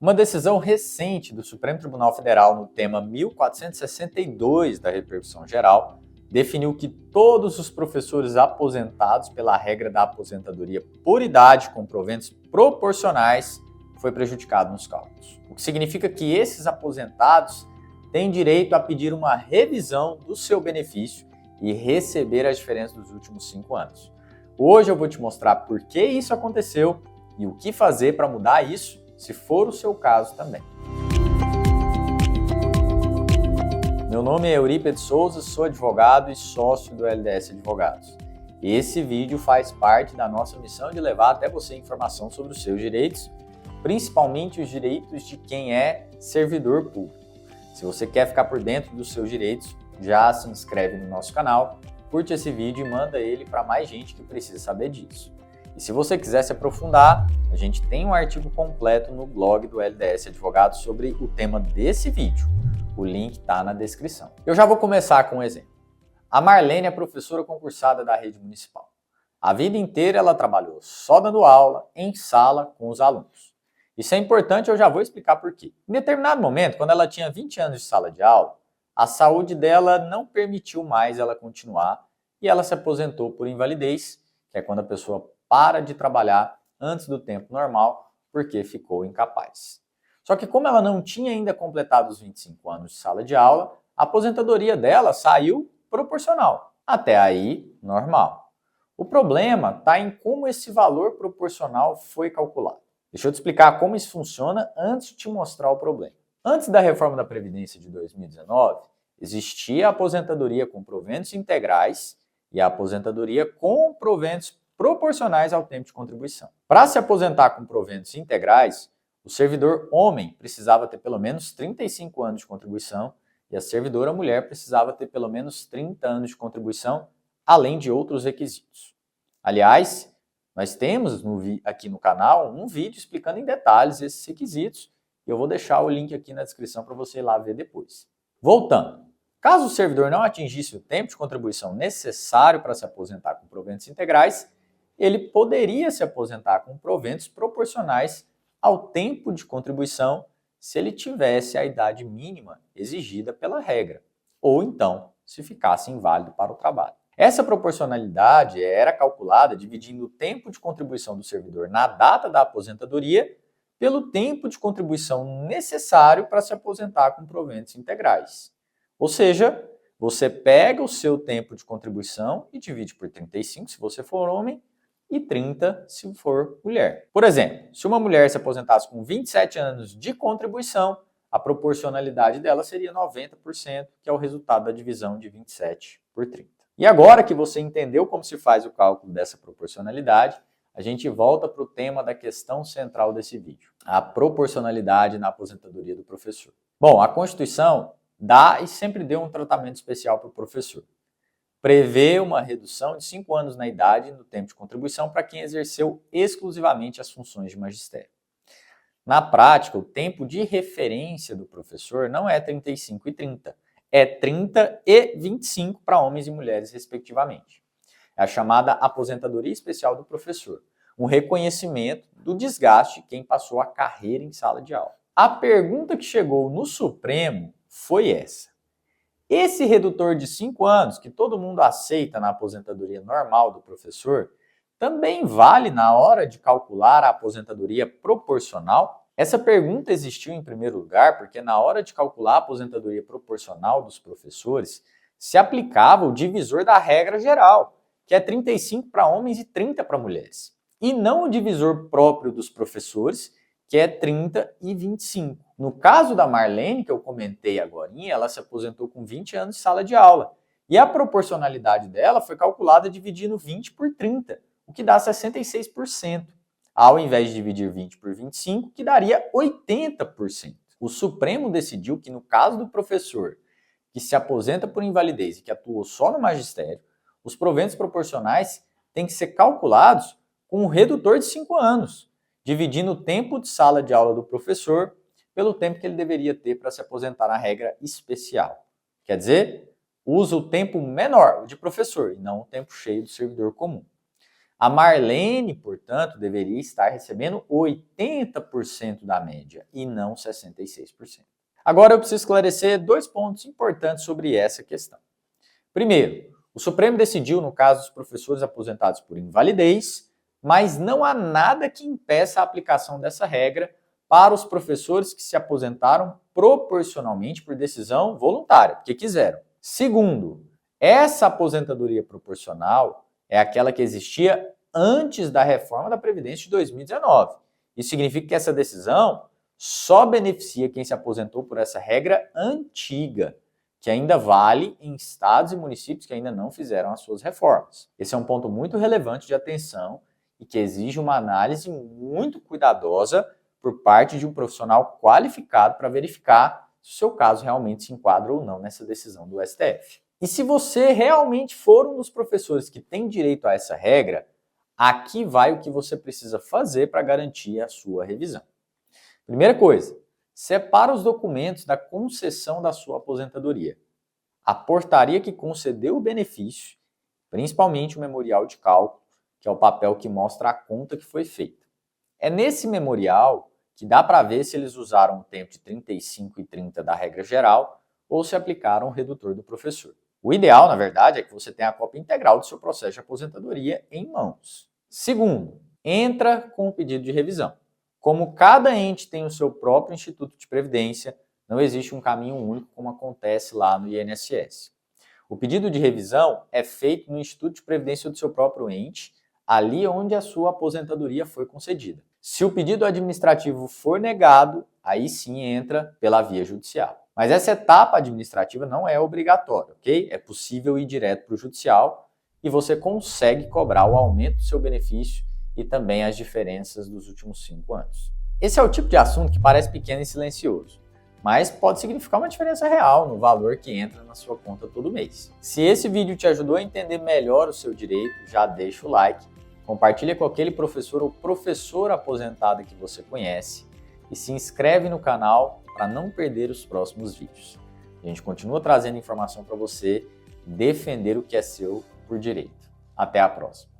Uma decisão recente do Supremo Tribunal Federal no tema 1462 da repercussão geral definiu que todos os professores aposentados pela regra da aposentadoria por idade com proventos proporcionais foi prejudicado nos cálculos. O que significa que esses aposentados têm direito a pedir uma revisão do seu benefício e receber as diferenças dos últimos 5 anos. Hoje eu vou te mostrar por que isso aconteceu e o que fazer para mudar isso, se for o seu caso também. Meu nome é Eurípides Souza, sou advogado e sócio do LDS Advogados. Esse vídeo faz parte da nossa missão de levar até você informação sobre os seus direitos, principalmente os direitos de quem é servidor público. Se você quer ficar por dentro dos seus direitos, já se inscreve no nosso canal, curte esse vídeo e manda ele para mais gente que precisa saber disso. E se você quiser se aprofundar, a gente tem um artigo completo no blog do LDS Advogados sobre o tema desse vídeo. O link está na descrição. Eu já vou começar com um exemplo. A Marlene é professora concursada da rede municipal. A vida inteira ela trabalhou só dando aula, em sala, com os alunos. Isso é importante, eu já vou explicar por quê. Em determinado momento, quando ela tinha 20 anos de sala de aula, a saúde dela não permitiu mais ela continuar e ela se aposentou por invalidez, que é quando a pessoa para de trabalhar antes do tempo normal porque ficou incapaz. Só que como ela não tinha ainda completado os 25 anos de sala de aula, a aposentadoria dela saiu proporcional. Até aí, normal. O problema está em como esse valor proporcional foi calculado. Deixa eu te explicar como isso funciona antes de te mostrar o problema. Antes da reforma da Previdência de 2019, existia a aposentadoria com proventos integrais e a aposentadoria com proventos proporcionais ao tempo de contribuição. Para se aposentar com proventos integrais, o servidor homem precisava ter pelo menos 35 anos de contribuição e a servidora mulher precisava ter pelo menos 30 anos de contribuição, além de outros requisitos. Aliás, nós temos aqui no canal um vídeo explicando em detalhes esses requisitos e eu vou deixar o link aqui na descrição para você ir lá ver depois. Voltando, caso o servidor não atingisse o tempo de contribuição necessário para se aposentar com proventos integrais, ele poderia se aposentar com proventos proporcionais ao tempo de contribuição se ele tivesse a idade mínima exigida pela regra, ou então se ficasse inválido para o trabalho. Essa proporcionalidade era calculada dividindo o tempo de contribuição do servidor na data da aposentadoria pelo tempo de contribuição necessário para se aposentar com proventos integrais. Ou seja, você pega o seu tempo de contribuição e divide por 35 se você for homem e 30 se for mulher. Por exemplo, se uma mulher se aposentasse com 27 anos de contribuição, a proporcionalidade dela seria 90%, que é o resultado da divisão de 27 por 30. E agora que você entendeu como se faz o cálculo dessa proporcionalidade, a gente volta para o tema da questão central desse vídeo, a proporcionalidade na aposentadoria do professor. Bom, a Constituição dá e sempre deu um tratamento especial para o professor. Prevê uma redução de 5 anos na idade e no tempo de contribuição para quem exerceu exclusivamente as funções de magistério. Na prática, o tempo de referência do professor não é 35 e 30, é 30 e 25 para homens e mulheres, respectivamente. É a chamada aposentadoria especial do professor, um reconhecimento do desgaste de quem passou a carreira em sala de aula. A pergunta que chegou no Supremo foi essa. Esse redutor de 5 anos, que todo mundo aceita na aposentadoria normal do professor, também vale na hora de calcular a aposentadoria proporcional? Essa pergunta existiu em primeiro lugar porque na hora de calcular a aposentadoria proporcional dos professores, se aplicava o divisor da regra geral, que é 35 para homens e 30 para mulheres, e não o divisor próprio dos professores, que é 30 e 25. No caso da Marlene, que eu comentei agora, ela se aposentou com 20 anos de sala de aula. E a proporcionalidade dela foi calculada dividindo 20 por 30, o que dá 66%, ao invés de dividir 20 por 25, que daria 80%. O Supremo decidiu que no caso do professor que se aposenta por invalidez e que atuou só no magistério, os proventos proporcionais têm que ser calculados com um redutor de 5 anos, dividindo o tempo de sala de aula do professor pelo tempo que ele deveria ter para se aposentar na regra especial. Quer dizer, usa o tempo menor, o de professor, e não o tempo cheio do servidor comum. A Marlene, portanto, deveria estar recebendo 80% da média e não 66%. Agora eu preciso esclarecer 2 pontos importantes sobre essa questão. Primeiro, o Supremo decidiu no caso dos professores aposentados por invalidez, mas não há nada que impeça a aplicação dessa regra para os professores que se aposentaram proporcionalmente por decisão voluntária, porque quiseram. Segundo, essa aposentadoria proporcional é aquela que existia antes da reforma da Previdência de 2019. Isso significa que essa decisão só beneficia quem se aposentou por essa regra antiga, que ainda vale em estados e municípios que ainda não fizeram as suas reformas. Esse é um ponto muito relevante de atenção e que exige uma análise muito cuidadosa por parte de um profissional qualificado para verificar se o seu caso realmente se enquadra ou não nessa decisão do STF. E se você realmente for um dos professores que tem direito a essa regra, aqui vai o que você precisa fazer para garantir a sua revisão. Primeira coisa, separa os documentos da concessão da sua aposentadoria. A portaria que concedeu o benefício, principalmente o memorial de cálculo, que é o papel que mostra a conta que foi feita. É nesse memorial que dá para ver se eles usaram o tempo de 35 e 30 da regra geral ou se aplicaram o redutor do professor. O ideal, na verdade, é que você tenha a cópia integral do seu processo de aposentadoria em mãos. Segundo, entra com o pedido de revisão. Como cada ente tem o seu próprio Instituto de Previdência, não existe um caminho único como acontece lá no INSS. O pedido de revisão é feito no Instituto de Previdência do seu próprio ente, ali onde a sua aposentadoria foi concedida. Se o pedido administrativo for negado, aí sim entra pela via judicial. Mas essa etapa administrativa não é obrigatória, ok? É possível ir direto para o judicial e você consegue cobrar o aumento do seu benefício e também as diferenças dos últimos 5 anos. Esse é o tipo de assunto que parece pequeno e silencioso, mas pode significar uma diferença real no valor que entra na sua conta todo mês. Se esse vídeo te ajudou a entender melhor o seu direito, já deixa o like, compartilha com aquele professor ou professora aposentada que você conhece e se inscreve no canal para não perder os próximos vídeos. A gente continua trazendo informação para você defender o que é seu por direito. Até a próxima!